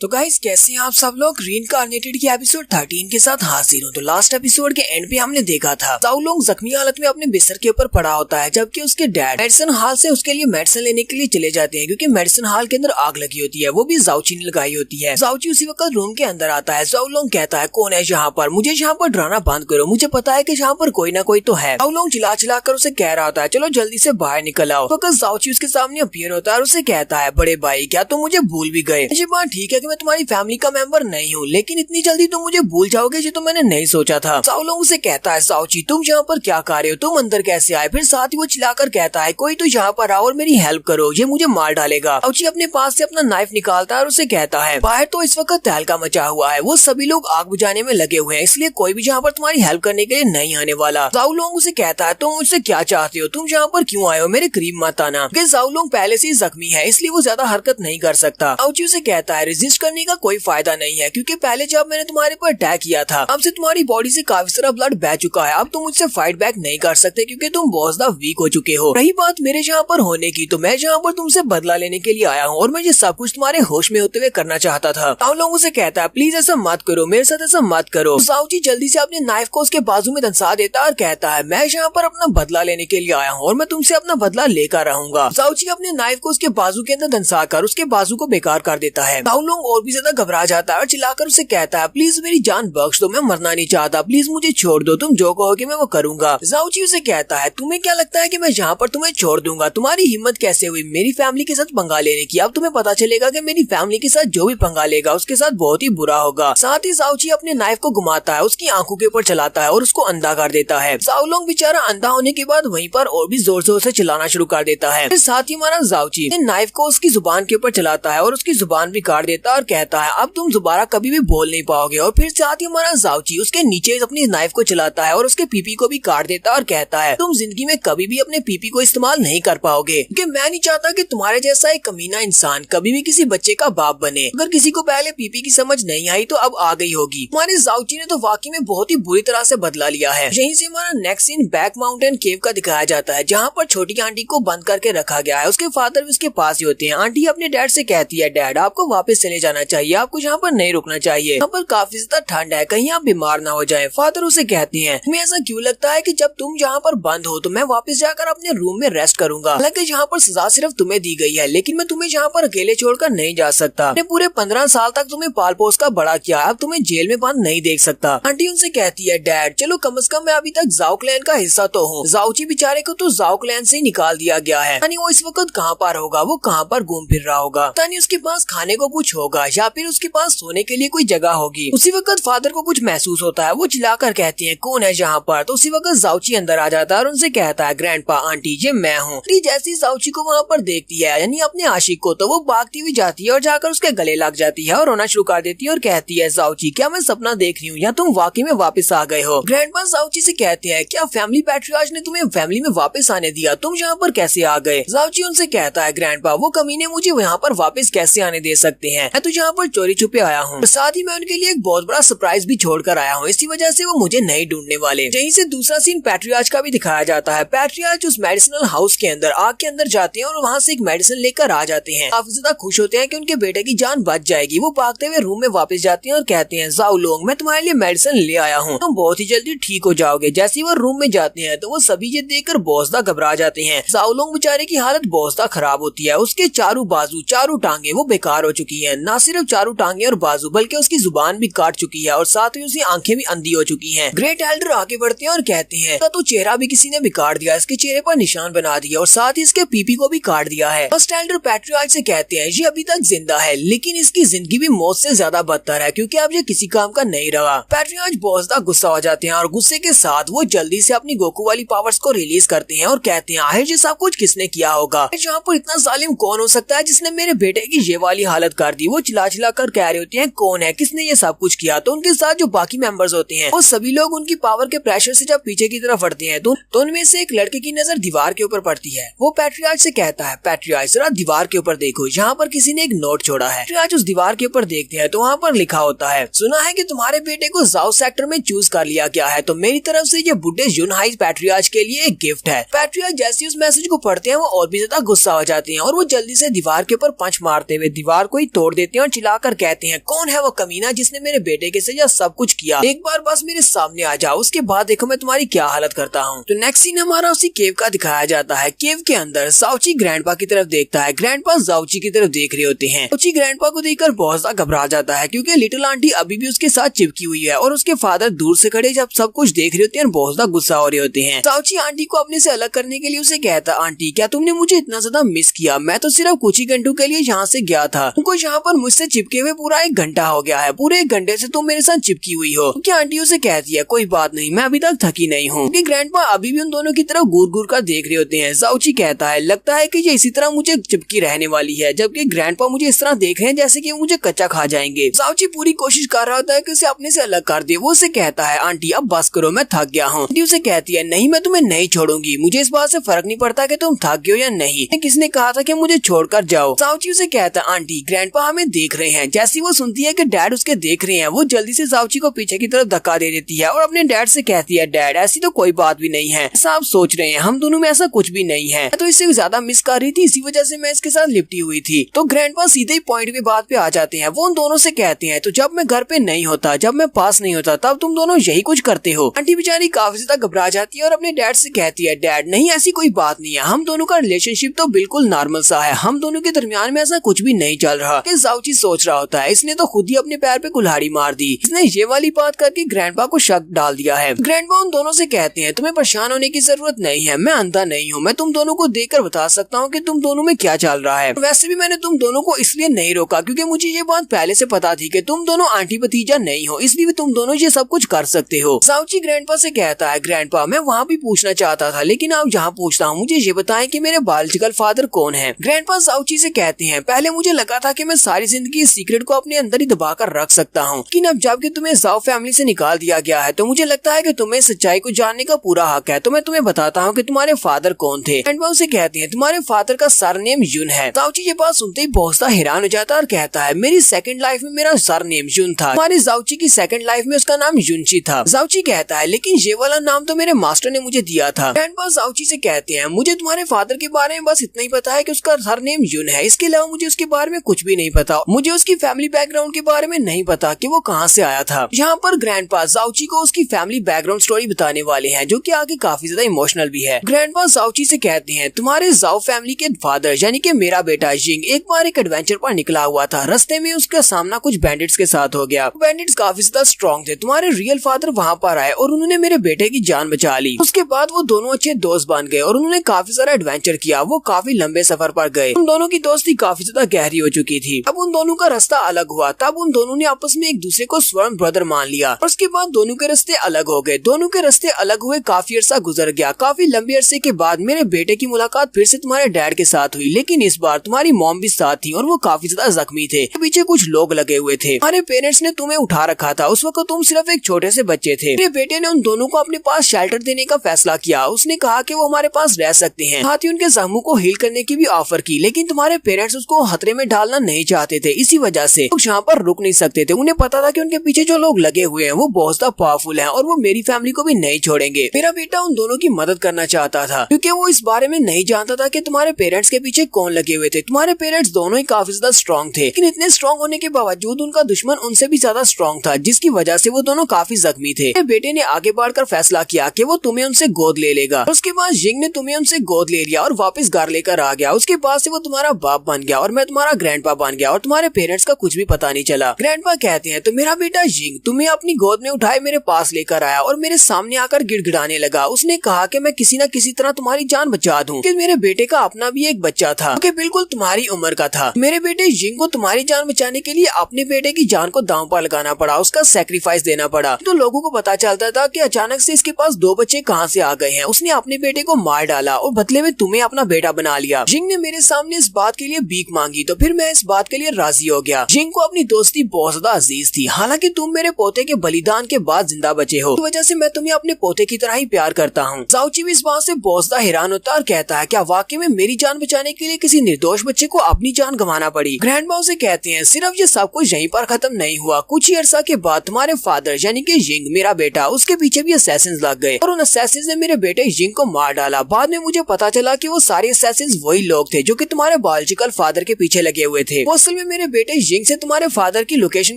तो गाइस कैसे हैं आप सब लोग। रीइंकार्नेटेड की एपिसोड 13 के साथ हाजिर हूं। तो लास्ट एपिसोड के एंड पे हमने देखा था जाओ लोंग जख्मी हालत में अपने बिस्तर के ऊपर पड़ा होता है, जबकि उसके डैड मेडिसिन हॉल से उसके लिए मेडिसिन लेने के लिए चले जाते हैं, क्योंकि मेडिसिन हॉल के अंदर आग लगी होती है, वो भी जाओची ने लगाई होती है। जाओची उसी वक्त रूम के अंदर आता है। जाओ लोंग कहता है कौन है यहाँ पर, मुझे यहाँ पर डराना बंद करो, मुझे पता है की यहाँ पर कोई ना कोई तो है। जाओ लोंग चिल्ला चिल्ला कर उसे कह रहा होता है चलो जल्दी से बाहर निकल आओ। वक्त जाओची उसके सामने अपीयर होता है और उसे कहता है बड़े भाई क्या तुम मुझे भूल भी गए। ये बात ठीक है कि मैं तुम्हारी फैमिली मेंबर नहीं हूँ, लेकिन इतनी जल्दी तुम मुझे भूल जाओगे जो तो मैंने नहीं सोचा था। जाओ लोंग उसे कहता है जाओची तुम यहाँ पर क्या कर रहे हो, तुम अंदर कैसे आए। फिर साथ ही वो चिल्लाकर कहता है कोई तो यहाँ पर आओ और मेरी हेल्प करो, ये मुझे मार डालेगा। जाओची अपने पास से अपना नाइफ निकालता है और उसे कहता है बाहर तो इस वक्त तहलका मचा हुआ है, वो सभी लोग आग बुझाने में लगे हुए हैं, इसलिए कोई भी यहाँ पर तुम्हारी हेल्प करने के लिए नहीं आने वाला। जाओ लोंग उसे कहता है तुम मुझसे क्या चाहते हो, तुम यहाँ पर क्यों आए हो, मेरे करीब मत आना। जाओ लोंग पहले से ही जख्मी है, इसलिए वो ज्यादा हरकत नहीं कर सकता। जाओची उसे कहता है रेजिस्ट करने का कोई फायदा नहीं है, क्योंकि पहले जब मैंने तुम्हारे पर अटैक किया था अब से तुम्हारी बॉडी से काफी सारा ब्लड बह चुका है, अब तुम मुझसे फाइट बैक नहीं कर सकते क्योंकि तुम बहुत ज्यादा वीक हो चुके हो। रही बात मेरे यहाँ पर होने की, तो मैं यहाँ पर तुमसे बदला लेने के लिए आया हूँ और मैं ये सब कुछ तुम्हारे होश में होते हुए करना चाहता था। जाओ लोंग उसे कहता है प्लीज ऐसा मत करो, मेरे साथ ऐसा मत करो। जाओची जल्दी से अपने नाइफ को उसके बाजू में दंसा देता है और कहता है मैं यहाँ पर अपना बदला लेने के लिए आया हूँ और मैं तुमसे अपना बदला लेकर रहूंगा। जाओची अपने नाइफ को उसके बाजू के अंदर दंसा कर उसके बाजू को बेकार कर देता है। जाओ लोंग और भी ज्यादा घबरा जाता है और चिल्लाकर उसे कहता है प्लीज मेरी जान बख्श दो, मैं मरना नहीं चाहता, प्लीज मुझे छोड़ दो, तुम जो कहोगे मैं वो करूंगा। जाओची उसे कहता है तुम्हें क्या लगता है कि मैं यहाँ पर तुम्हें छोड़ दूंगा, तुम्हारी हिम्मत कैसे हुई मेरी फैमिली के साथ पंगा लेने की। अब तुम्हें पता चलेगा कि मेरी फैमिली के साथ जो भी पंगा लेगा उसके साथ बहुत ही बुरा होगा। साथ ही जाओची अपने नाइफ को घुमाता है, उसकी आंखों के ऊपर चलाता है और उसको अंधा कर देता है। जाओ लोंग बेचारा अंधा होने के बाद वहीं पर और भी जोर जोर से चिल्लाना शुरू कर देता है। फिर साथ ही हमारा जाओची नाइफ को उसकी जुबान के ऊपर चलाता है और उसकी जुबान भी काट देता है और कहता है अब तुम दोबारा कभी भी बोल नहीं पाओगे। और फिर साथ ही हमारा जाओची उसके नीचे अपनी नाइफ को चलाता है और उसके पीपी को भी काट देता है और कहता है तुम जिंदगी में कभी भी अपने पीपी को इस्तेमाल नहीं कर पाओगे, क्योंकि मैं नहीं चाहता कि तुम्हारे जैसा एक कमीना इंसान कभी भी किसी बच्चे का बाप बने। अगर किसी को पहले पीपी की समझ नहीं आई तो अब आ गई होगी। हमारे जाओची ने तो वाकई में बहुत ही बुरी तरह से बदला लिया है। यहीं से हमारा नेक्स्ट सीन बैक माउंटेन केव का दिखाया जाता है, जहाँ पर छोटी आंटी को बंद करके रखा गया है। उसके फादर भी उसके पास ही होते हैं। आंटी अपने डैड से कहती है डैड आपको वापस चले जाना चाहिए, आपको यहाँ पर नहीं रुकना चाहिए, यहाँ पर काफी ज्यादा ठंड है, कहीं आप बीमार ना हो जाए। फादर उसे कहती हैं तुम्हें ऐसा क्यों लगता है कि जब तुम यहाँ पर बंद हो तो मैं वापस जाकर अपने रूम में रेस्ट करूंगा। हालांकि यहाँ पर सजा सिर्फ तुम्हें दी गई है, लेकिन मैं तुम्हें यहाँ पर अकेले छोड़कर नहीं जा सकता। मैंने पूरे 15 साल तक तुम्हें पाल पोस का बड़ा किया, अब तुम्हें जेल में बंद नहीं देख सकता। आंटी उनसे कहती है डैड चलो कम से कम मैं अभी तक जाओ क्लैन का हिस्सा तो हूँ। जाओची बेचारे को तो जाओ क्लैन से ही निकाल दिया गया है, यानी वो इस वक्त कहाँ पर होगा, वो कहाँ पर घूम फिर रहा होगा, यानी उसके पास खाने को कुछ होगा या फिर उसके पास सोने के लिए कोई जगह होगी। उसी वक्त फादर को कुछ महसूस होता है, वो चिल्लाकर कहती है कौन है यहाँ पर। तो उसी वक्त जाओची अंदर आ जाता है और उनसे कहता है ग्रैंडपा आंटी ये मैं हूँ। जैसी जाओची को वहाँ पर देखती है यानी अपने आशिक को, तो वो भागती हुई जाती है और जाकर उसके गले लग जाती है और रोना शुरू कर देती है और कहती है जाओची क्या मैं सपना देख रही हूँ या तुम वाकई में वापस आ गए हो। ग्रैंडपा जाओची से कहते हैं क्या फैमिली पैट्रियार्च ने तुम्हें फैमिली में वापस आने दिया, तुम यहाँ पर कैसे आ गए। जाओची उनसे कहता है ग्रैंडपा वो कमीने मुझे यहाँ पर वापस कैसे आने दे सकते हैं, मैं तो यहाँ पर चोरी छुपे आया हूँ, साथ ही मैं उनके लिए एक बहुत बड़ा सरप्राइज भी छोड़ कर आया हूँ, इसी वजह से वो मुझे नहीं ढूंढने वाले। यहीं से दूसरा सीन पैट्रियार्च का भी दिखाया जाता है। पैट्रियार्च उस मेडिसिनल हाउस के अंदर आग के अंदर जाते हैं और वहाँ से एक मेडिसिन लेकर आ जाते हैं। काफी ज्यादा खुश होते हैं कि उनके बेटे की जान बच जाएगी। वो भागते हुए रूम में वापस जाते हैं और कहते हैं जाओ लोंग मैं तुम्हारे लिए मेडिसिन ले आया हूँ, तुम बहुत ही जल्दी ठीक हो जाओगे। जैसे वो रूम में जाते हैं तो वो सभी ये देखकर बहुत ज्यादा घबरा जाते हैं। जाओ लोंग बेचारे की हालत बहुत ज्यादा खराब होती है, उसके चारों बाजू चारों टांगे वो बेकार हो चुकी है, न सिर्फ चारों टांगे और बाजू बल्कि उसकी जुबान भी काट चुकी है और साथ ही उसकी आंखें भी अंधी हो चुकी हैं। ग्रेट एल्डर आगे बढ़ते हैं और कहते हैं तो चेहरा भी किसी ने बिगाड़ दिया, इसके चेहरे पर निशान बना दिया और साथ ही इसके पीपी को भी काट दिया है। फर्स्ट एल्डर पैट्रियार्च से कहते हैं ये अभी तक जिंदा है, लेकिन इसकी जिंदगी भी मौत से ज्यादा बदतर है क्योंकि अब ये किसी काम का नहीं रहा। पैट्रियार्च बहुत ज्यादा गुस्सा हो जाते हैं और गुस्से के साथ वो जल्दी से अपनी गोकू वाली पावर्स को रिलीज करते हैं और कहते हैं आखिर ये सब कुछ किसने किया होगा, यहाँ पर इतना जालिम कौन हो सकता है जिसने मेरे बेटे की ये वाली हालत कर दी। वो चिल्ला चिल्ला कर कह रहे होते हैं कौन है, किसने ये सब कुछ किया। तो उनके साथ जो बाकी मेंबर्स होते हैं वो सभी लोग उनकी पावर के प्रेशर से जब पीछे की तरफ बढ़ते हैं तो उनमें से एक लड़के की नजर दीवार के ऊपर पड़ती है। वो पैट्रियार्च से कहता है पैट्रियार्च जरा दीवार के ऊपर देखो, यहाँ पर किसी ने एक नोट छोड़ा है। पैट्रियार्च उस दीवार के ऊपर देखते हैं तो वहाँ पर लिखा होता है सुना है कि तुम्हारे बेटे को जाओ सेक्टर में चूज कर लिया गया है, तो मेरी तरफ से ये बुड्ढे जुनहाइज पैट्रियार्च के लिए एक गिफ्ट है। पैट्रियार्च जैसे उस मैसेज को पढ़ते हैं वो और भी ज्यादा गुस्सा हो जाते हैं और वो जल्दी से दीवार के ऊपर पंच मारते हुए दीवार को ही तोड़ देते हैं और चिल्लाकर कहते हैं, कौन है वो कमीना जिसने मेरे बेटे के साथ सब कुछ किया, एक बार बस मेरे सामने आ जाओ, उसके बाद देखो मैं तुम्हारी क्या हालत करता हूँ। तो नेक्स्ट सीन हमारा उसी केव का दिखाया जाता है। केव के अंदर जाओची ग्रैंडपा की तरफ देखता है, ग्रैंडपा जाओची की तरफ देख रहे होते हैं। जाओची ग्रैंडपा को देखकर बहुत ज्यादा घबरा जाता है क्योंकि लिटिल आंटी अभी भी उसके साथ चिपकी हुई है और उसके फादर दूर से खड़े जब सब कुछ देख रहे होते हैं बहुत ज्यादा गुस्सा हो रहे होते हैं। जाओची आंटी को अपने से अलग करने के लिए उसे कहता, आंटी क्या तुमने मुझे इतना ज्यादा मिस किया? मैं तो सिर्फ कुछ ही घंटों के लिए यहाँ से गया था, तुमको यहाँ पर मुझसे चिपके हुए पूरा 1 घंटा हो गया है, पूरे 1 घंटे से तुम मेरे साथ चिपकी हुई हो। क्योंकि आंटी उसे कहती है, कोई बात नहीं, मैं अभी तक थकी नहीं हूँ। क्योंकि ग्रैंडपा अभी भी उन दोनों की तरफ घूर घूर कर देख रहे होते हैं। जाओची कहता है, लगता है कि ये इसी तरह मुझे चिपकी रहने वाली है, जबकि ग्रैंडपा मुझे इस तरह देख रहे हैं जैसे कि मुझे कच्चा खा जाएंगे। जाओची पूरी कोशिश कर रहा होता है कि उसे अपने से अलग कर दे। वो उसे कहता है, आंटी अब बस करो, मैं थक गया हूँ। आंटी उसे कहती है, नहीं मैं तुम्हें नहीं छोड़ूंगी, मुझे इस बात से फर्क नहीं पड़ता कि तुम थक गए हो या नहीं, किसने कहा था कि मुझे छोड़कर जाओ। जाओची उसे कहता है, आंटी ग्रैंडपा हमें देख रहे हैं। जैसी वो सुनती है कि डैड उसके देख रहे हैं, वो जल्दी से जाओची को पीछे की तरफ धक्का दे देती है और अपने डैड से कहती है, डैड ऐसी तो कोई बात भी नहीं है, ऐसा आप सोच रहे हैं, हम दोनों में ऐसा कुछ भी नहीं है, तो इससे ज्यादा मिस कर रही थी, इसी वजह से मैं इसके साथ लिपटी हुई थी। तो ग्रैंडपा सीधे ही पॉइंट पे बात पे आ जाते हैं। वो उन दोनों से कहते हैं, तो जब मैं घर पे नहीं होता, जब मैं पास नहीं होता, तब तुम दोनों यही कुछ करते हो। आंटी बेचारी काफी ज्यादा घबरा जाती है और अपने डैड से कहती है, डैड नहीं ऐसी कोई बात नहीं है, हम दोनों का रिलेशनशिप तो बिल्कुल नॉर्मल सा है, हम दोनों के दरमियान में ऐसा कुछ भी नहीं चल रहा। जाओची सोच रहा होता है, इसने तो खुद ही अपने पैर पे कुल्हाड़ी मार दी, इसने ये वाली बात करके ग्रैंडपा को शक डाल दिया है। ग्रैंडपा उन दोनों से कहते हैं, तुम्हें परेशान होने की जरूरत नहीं है, मैं अंधा नहीं हूँ, मैं तुम दोनों को देखकर बता सकता हूँ कि तुम दोनों में क्या चल रहा है। वैसे भी मैंने तुम दोनों को इसलिए नहीं रोका क्योंकि मुझे ये बात पहले से पता थी कि तुम दोनों आंटी भतीजा नहीं हो, इसलिए तुम दोनों ये सब कुछ कर सकते हो। जाओची ग्रैंडपा से कहता है, ग्रैंडपा मैं वहाँ भी पूछना चाहता था, लेकिन अब जहाँ पूछता हूँ मुझे ये बताएं कि मेरे बायोलॉजिकल फादर कौन है। ग्रैंडपा जाओची से कहते हैं, पहले मुझे लगा था कि मैं सारी जिंदगी इस सीक्रेट को अपने अंदर ही दबा कर रख सकता हूँ, लेकिन अब जबकि तुम्हें जाओ फैमिली से निकाल दिया गया है तो मुझे लगता है कि तुम्हें सच्चाई को जानने का पूरा हक है। तो मैं तुम्हें बताता हूँ कि तुम्हारे फादर कौन थे। ग्रैंडपा उसे कहते हैं, तुम्हारे फादर का सरनेम युन है। जाओची ये बात सुनते ही बहुत सा हैरान हो जाता है और कहता है, मेरी सेकंड लाइफ में मेरा सरनेम युन था, हमारे जाओची की सेकंड लाइफ में उसका नाम युनची था। जाओची कहता है, लेकिन ये वाला नाम तो मेरे मास्टर ने मुझे दिया था। ग्रैंडपा जाओची से कहते हैं, मुझे तुम्हारे फादर के बारे में बस इतना ही पता है कि उसका सरनेम युन है, इसके अलावा मुझे उसके बारे में कुछ भी नहीं पता, मुझे उसकी फैमिली बैकग्राउंड के बारे में नहीं पता कि वो कहाँ से आया था। यहाँ पर ग्रैंडपा जाओची को उसकी फैमिली बैकग्राउंड स्टोरी बताने वाले हैं जो कि आगे काफी ज्यादा इमोशनल भी है। ग्रैंडपा जाओची से कहते हैं, तुम्हारे जाओ फैमिली के फादर यानी कि मेरा बेटा जिंग एक बार एक एडवेंचर पर निकला हुआ था, रास्ते में उसका सामना कुछ बैंडिट्स के साथ हो गया। बैंडिट्स काफी ज्यादा स्ट्रॉन्ग थे, तुम्हारे रियल फादर वहाँ पर आए और उन्होंने मेरे बेटे की जान बचा ली। उसके बाद वो दोनों अच्छे दोस्त बन गए और उन्होंने काफी सारा एडवेंचर किया, वो काफी लंबे सफर पर गए। उन दोनों की दोस्ती काफी ज्यादा गहरी हो चुकी थी। अब उन दोनों का रास्ता अलग हुआ, तब उन दोनों ने आपस में एक दूसरे को स्वर्ण ब्रदर मान लिया और उसके बाद दोनों के रास्ते अलग हो गए। दोनों के रास्ते अलग हुए काफी अरसा गुजर गया। काफी लंबे अरसे के बाद मेरे बेटे की मुलाकात फिर से तुम्हारे डैड के साथ हुई, लेकिन इस बार तुम्हारी मॉम भी साथ थी और वो काफी ज्यादा जख्मी थे, पीछे कुछ लोग लगे हुए थे। हमारे पेरेंट्स ने तुम्हें उठा रखा था, उस वक्त तुम सिर्फ एक छोटे से बच्चे थे। मेरे बेटे ने उन दोनों को अपने पास शेल्टर देने का फैसला किया। उसने कहा कि वो हमारे पास रह सकते हैं, साथ ही उनके जख्मों को हील करने की भी ऑफर की, लेकिन तुम्हारे पेरेंट्स उसको खतरे में डालना नहीं चाहते थे। इसी वजह से लोग यहाँ पर रुक नहीं सकते थे। उन्हें पता था कि उनके पीछे जो लोग लगे हुए हैं वो बहुत ज्यादा पावरफुल हैं और वो मेरी फैमिली को भी नहीं छोड़ेंगे। मेरा बेटा उन दोनों की मदद करना चाहता था क्योंकि वो इस बारे में नहीं जानता था कि तुम्हारे पेरेंट्स के पीछे कौन लगे हुए थे। तुम्हारे पेरेंट्स दोनों ही काफी ज्यादा स्ट्रॉन्ग थे, लेकिन इतने स्ट्रॉन्ग होने के बावजूद उनका दुश्मन उनसे भी ज्यादा स्ट्रॉन्ग था, जिसकी वजह से वो दोनों काफी जख्मी थे। मेरे बेटे ने आगे बढ़कर फैसला किया कि वो तुम्हें उनसे गोद ले लेगा। उसके बाद जिंग ने तुम्हें उनसे गोद ले लिया और वापस घर लेकर आ गया। उसके बाद से वो तुम्हारा बाप बन गया और मैं तुम्हारा ग्रैंडपा बन गया और तुम्हारे पेरेंट्स का कुछ भी पता नहीं चला। ग्रैंडपा कहते हैं, तो मेरा बेटा जिंग तुम्हें अपनी गोद में उठाए मेरे पास लेकर आया और मेरे सामने आकर गिड़गिड़ाने लगा। उसने कहा कि मैं किसी न किसी तरह तुम्हारी जान बचा दूं कि मेरे बेटे का अपना भी एक बच्चा था जो बिल्कुल तुम्हारी उम्र का था। मेरे बेटे जिंग को तुम्हारी जान बचाने के लिए अपने बेटे की जान को दांव पर लगाना पड़ा, उसका सैक्रिफाइस देना पड़ा। तो लोगों को पता चलता था कि अचानक से इसके पास 2 बच्चे कहां से आ गए हैं। उसने अपने बेटे को मार डाला और बदले में तुम्हें अपना बेटा बना लिया। जिंग ने मेरे सामने इस बात के लिए भीख मांगी तो फिर मैं इस बात के लिए राजी हो गया। जिंग को अपनी दोस्ती बहुत ज्यादा अजीज थी। हालांकि तुम मेरे पोते के बलिदान के बाद जिंदा बचे हो, इस वजह से मैं तुम्हें अपने पोते की तरह ही प्यार करता हूँ। जाओची भी इस बात से बहुत ज्यादा हैरान होता और कहता है, क्या वाकई में मेरी जान बचाने के लिए किसी निर्दोष बच्चे को अपनी जान गंवाना पड़ी? ग्रैंडपा से कहते हैं, सिर्फ ये सब कुछ यहीं पर खत्म नहीं हुआ। कुछ ही अरसा के बाद तुम्हारे फादर यानी कि जिंग मेरा बेटा, उसके पीछे भी असैसिन्स लग गए और उन असैसिन्स ने मेरे बेटे जिंग को मार डाला। बाद में मुझे पता चला कि वो सारे असैसिन्स वही लोग थे जो कि तुम्हारे बायोलॉजिकल फादर के पीछे लगे हुए थे। वो असल में मेरे बेटे जिंग से तुम्हारे फादर की लोकेशन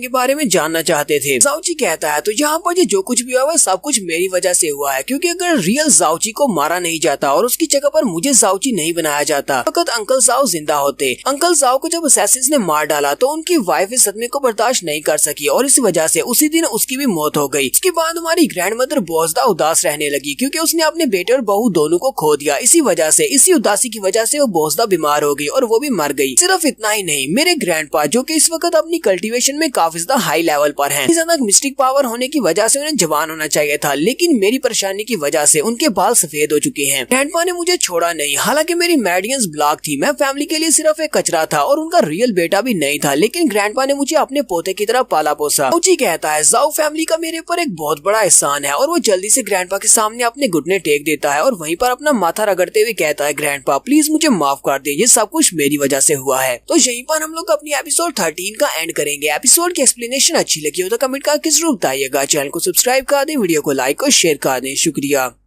के बारे में जानना चाहते थे। जाओची कहता है तो यहाँ पर जो कुछ भी हुआ है सब कुछ मेरी वजह से हुआ है, क्योंकि अगर रियल जाओची को मारा नहीं जाता और उसकी जगह पर मुझे जाओची नहीं बनाया जाता तो अंकल जाओ जिंदा होते। अंकल जाओ को जब असैसिन्स ने मार डाला तो उनकी वाइफ इस सदमे को बर्दाश्त नहीं कर सकी और इस वजह से उसी दिन उसकी भी मौत हो गई। इसके बाद हमारी ग्रैंड मदर बहुत ज्यादा उदास रहने लगी क्योंकि उसने अपने बेटे और बहू दोनों को खो दिया। इसी उदासी की वजह से वो बहुत ज्यादा बीमार हो गई और वो भी मर गई। सिर्फ इतना ही नहीं, मेरे ग्रैंडपा जो कि इस वक्त अपनी कल्टीवेशन में काफी ज्यादा हाई लेवल पर हैं, ज्यादा मिस्टिक पावर होने की वजह से उन्हें जवान होना चाहिए था, लेकिन मेरी परेशानी की वजह से उनके बाल सफेद हो चुके हैं। ग्रैंडपा ने मुझे छोड़ा नहीं, हालांकि मेरी मेडियंस ब्लॉक थी। मैं फैमिली के लिए सिर्फ एक कचरा था और उनका रियल बेटा भी नहीं था, लेकिन ग्रैंडपा ने मुझे अपने पोते की तरह पाला पोसा। जाओची कहता है जाओ फैमिली का मेरे ऊपर एक बहुत बड़ा एहसान है और वो जल्दी से ग्रैंडपा के सामने अपने घुटने टेक देता है और वहीं पर अपना माथा रगड़ते हुए कहता है ग्रैंडपा प्लीज मुझे माफ कर दे, ये सब कुछ मेरी वजह से हुआ है। तो यहीं पर हम लोग अपनी एपिसोड 13 का एंड करेंगे। एपिसोड की एक्सप्लेनेशन अच्छी लगी हो तो कमेंट करके जरूर बताइएगा। चैनल को सब्सक्राइब कर दे, वीडियो को लाइक और शेयर कर दे। शुक्रिया।